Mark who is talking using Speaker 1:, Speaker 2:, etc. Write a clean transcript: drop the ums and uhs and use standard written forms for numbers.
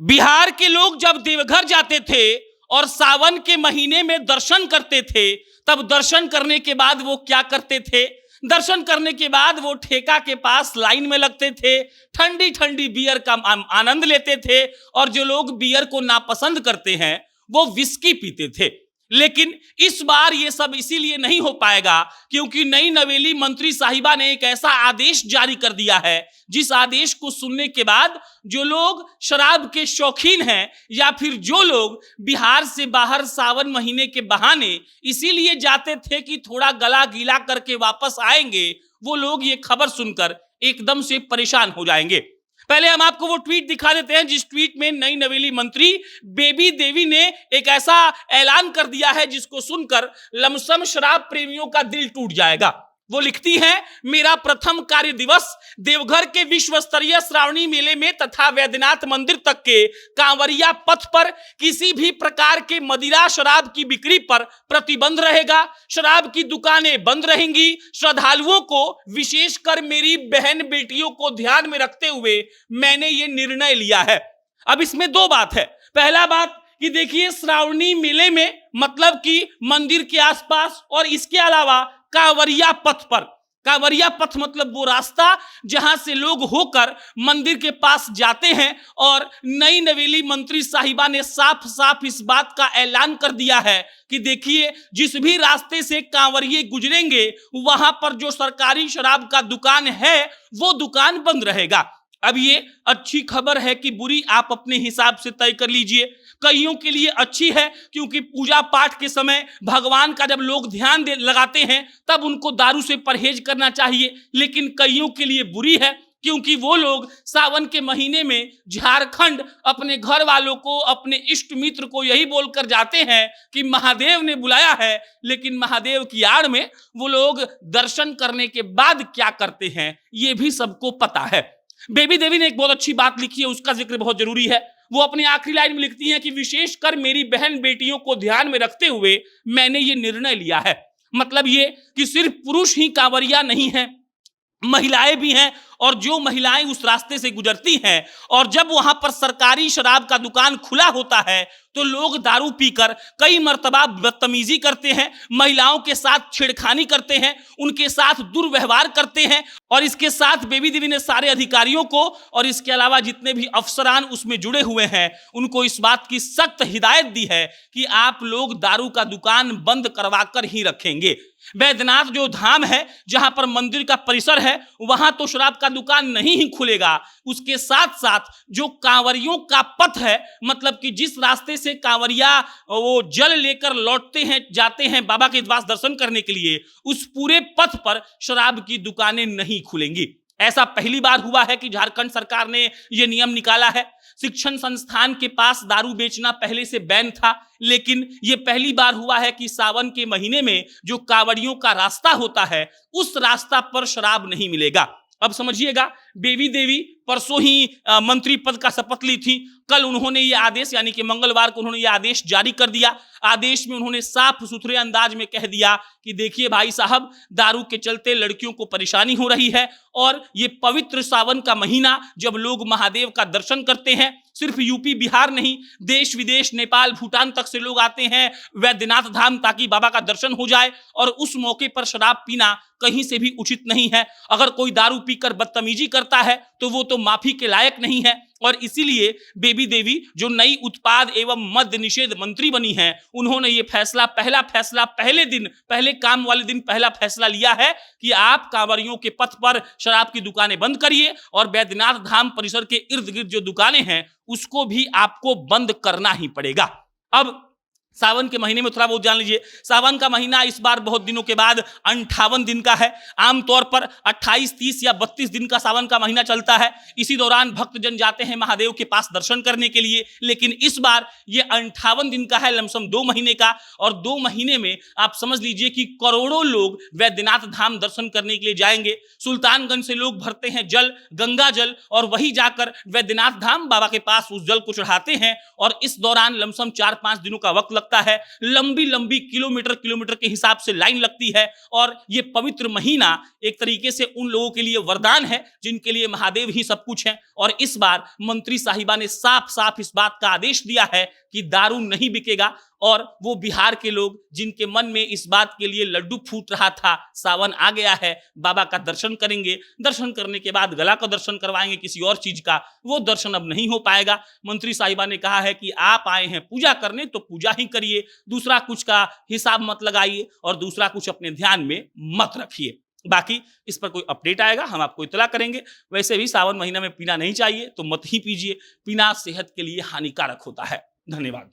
Speaker 1: बिहार के लोग जब देवघर जाते थे और सावन के महीने में दर्शन करते थे, तब दर्शन करने के बाद वो क्या करते थे? दर्शन करने के बाद वो ठेका के पास लाइन में लगते थे, ठंडी ठंडी बियर का आनंद लेते थे, और जो लोग बियर को नापसंद करते हैं वो विस्की पीते थे। लेकिन इस बार ये सब इसीलिए नहीं हो पाएगा क्योंकि नई नवेली मंत्री साहिबा ने एक ऐसा आदेश जारी कर दिया है, जिस आदेश को सुनने के बाद जो लोग शराब के शौकीन हैं या फिर जो लोग बिहार से बाहर सावन महीने के बहाने इसीलिए जाते थे कि थोड़ा गला गीला करके वापस आएंगे, वो लोग ये खबर सुनकर एकदम से परेशान हो जाएंगे। पहले हम आपको वो ट्वीट दिखा देते हैं जिस ट्वीट में नई नवेली मंत्री बेबी देवी ने एक ऐसा ऐलान कर दिया है जिसको सुनकर लमसम शराब प्रेमियों का दिल टूट जाएगा। वो लिखती हैं, मेरा प्रथम कार्य दिवस देवघर के विश्व स्तरीय श्रावणी मेले में तथा वैद्यनाथ मंदिर तक के कांवरिया पथ पर किसी भी प्रकार के मदिरा शराब की बिक्री पर प्रतिबंध रहेगा। शराब की दुकानें बंद रहेंगी। श्रद्धालुओं को, विशेषकर मेरी बहन बेटियों को ध्यान में रखते हुए मैंने ये निर्णय लिया है। अब इसमें दो बात है। पहला बात कि देखिए, श्रावणी मेले में मतलब कि मंदिर के आसपास और इसके अलावा कांवरिया पथ पर, कांवरिया पथ मतलब वो रास्ता जहां से लोग होकर मंदिर के पास जाते हैं, और नई नवेली मंत्री साहिबा ने साफ साफ इस बात का ऐलान कर दिया है कि देखिए, जिस भी रास्ते से कांवरिये गुजरेंगे वहां पर जो सरकारी शराब का दुकान है वो दुकान बंद रहेगा। अब ये अच्छी खबर है कि बुरी, आप अपने हिसाब से तय कर लीजिए। कईयों के लिए अच्छी है क्योंकि पूजा पाठ के समय भगवान का जब लोग ध्यान लगाते हैं तब उनको दारू से परहेज करना चाहिए। लेकिन कईयों के लिए बुरी है क्योंकि वो लोग सावन के महीने में झारखंड अपने घर वालों को, अपने इष्ट मित्र को यही बोलकर जाते हैं कि महादेव ने बुलाया है, लेकिन महादेव की आड़ में वो लोग दर्शन करने के बाद क्या करते हैं ये भी सबको पता है। बेबी देवी ने एक बहुत अच्छी बात लिखी है, उसका जिक्र बहुत जरूरी है। वो अपनी आखिरी लाइन में लिखती हैं कि विशेषकर मेरी बहन बेटियों को ध्यान में रखते हुए मैंने ये निर्णय लिया है। मतलब ये कि सिर्फ पुरुष ही कांवरिया नहीं है, महिलाएं भी हैं, और जो महिलाएं उस रास्ते से गुजरती हैं और जब वहां पर सरकारी शराब का दुकान खुला होता है तो लोग दारू पीकर कई मर्तबा बदतमीजी करते हैं, महिलाओं के साथ छेड़खानी करते हैं, उनके साथ दुर्व्यवहार करते हैं। और इसके साथ बेबी देवी ने सारे अधिकारियों को और इसके अलावा जितने भी अफसरान उसमें जुड़े हुए हैं उनको इस बात की सख्त हिदायत दी है कि आप लोग दारू का दुकान बंद करवा कर ही रखेंगे। वैद्यनाथ जो धाम है, जहां पर मंदिर का परिसर है, वहां तो शराब का दुकान नहीं ही खुलेगा। उसके साथ साथ जो कांवरियों का पथ है, मतलब कि जिस रास्ते से कांवरिया वो जल लेकर लौटते हैं, जाते हैं बाबा के पास दर्शन करने के लिए, उस पूरे पथ पर शराब की दुकानें नहीं खुलेंगी। ऐसा पहली बार हुआ है कि झारखंड सरकार ने यह नियम निकाला है। शिक्षण संस्थान के पास दारू बेचना पहले से बैन था, लेकिन यह पहली बार हुआ है कि सावन के महीने में जो कांवड़ियों का रास्ता होता है उस रास्ता पर शराब नहीं मिलेगा। अब समझिएगा, बेबी देवी परसों ही मंत्री पद का शपथ ली थी। कल उन्होंने ये आदेश, यानी कि मंगलवार को उन्होंने ये आदेश जारी कर दिया। आदेश में उन्होंने साफ सुथरे अंदाज में कह दिया कि देखिए भाई साहब, दारू के चलते लड़कियों को परेशानी हो रही है, और ये पवित्र सावन का महीना जब लोग महादेव का दर्शन करते हैं, सिर्फ यूपी बिहार नहीं, देश विदेश, नेपाल भूटान तक से लोग आते हैं वैद्यनाथ धाम ताकि बाबा का दर्शन हो जाए, और उस मौके पर शराब पीना कहीं से भी उचित नहीं है। अगर कोई दारू पीकर बदतमीजी करता है तो वो तो माफी के लायक नहीं है। और इसीलिए बेबी देवी जो नई उत्पाद एवं मद्य निषेध मंत्री बनी हैं, उन्होंने ये फैसला, पहले दिन, पहले काम वाले दिन पहला फैसला लिया है कि आप कांवरियों के पथ पर शराब की दुकानें बंद करिए, और वैद्यनाथ धाम परिसर के इर्द गिर्द जो दुकानें हैं उसको भी आपको बंद करना ही पड़ेगा। अब सावन के महीने में थोड़ा बहुत जान लीजिए, सावन का महीना इस बार बहुत दिनों के बाद 58 दिन का है। आमतौर पर 28, 30 या 32 दिन का सावन का महीना चलता है। इसी दौरान भक्तजन जाते हैं महादेव के पास दर्शन करने के लिए, लेकिन इस बार ये 58 दिन का है, लमसम 2 महीने का। और 2 महीने में आप समझ लीजिए कि करोड़ों लोग वैद्यनाथ धाम दर्शन करने के लिए जाएंगे। सुल्तानगंज से लोग भरते हैं जल, गंगा जल, और वही जाकर वैद्यनाथ धाम बाबा के पास उस जल को चढ़ाते हैं, और इस दौरान लमसम 4-5 दिनों का वक्त लगता है, लंबी लंबी किलोमीटर किलोमीटर के हिसाब से लाइन लगती है। और ये पवित्र महीना एक तरीके से उन लोगों के लिए वरदान है जिनके लिए महादेव ही सब कुछ है। और इस बार मंत्री साहिबा ने साफ साफ इस बात का आदेश दिया है कि दारू नहीं बिकेगा। और वो बिहार के लोग जिनके मन में इस बात के लिए लड्डू फूट रहा था, सावन आ गया है, बाबा का दर्शन करेंगे, दर्शन करने के बाद गला का दर्शन करवाएंगे, किसी और चीज का वो दर्शन अब नहीं हो पाएगा। मंत्री साहिबा ने कहा है कि आप आए हैं पूजा करने तो पूजा ही करिए, दूसरा कुछ का हिसाब मत लगाइए और दूसरा कुछ अपने ध्यान में मत रखिए। बाकी इस पर कोई अपडेट आएगा हम आपको इतला करेंगे। वैसे भी सावन महीना में पीना नहीं चाहिए तो मत ही पीजिए, पीना सेहत के लिए हानिकारक होता है। धन्यवाद।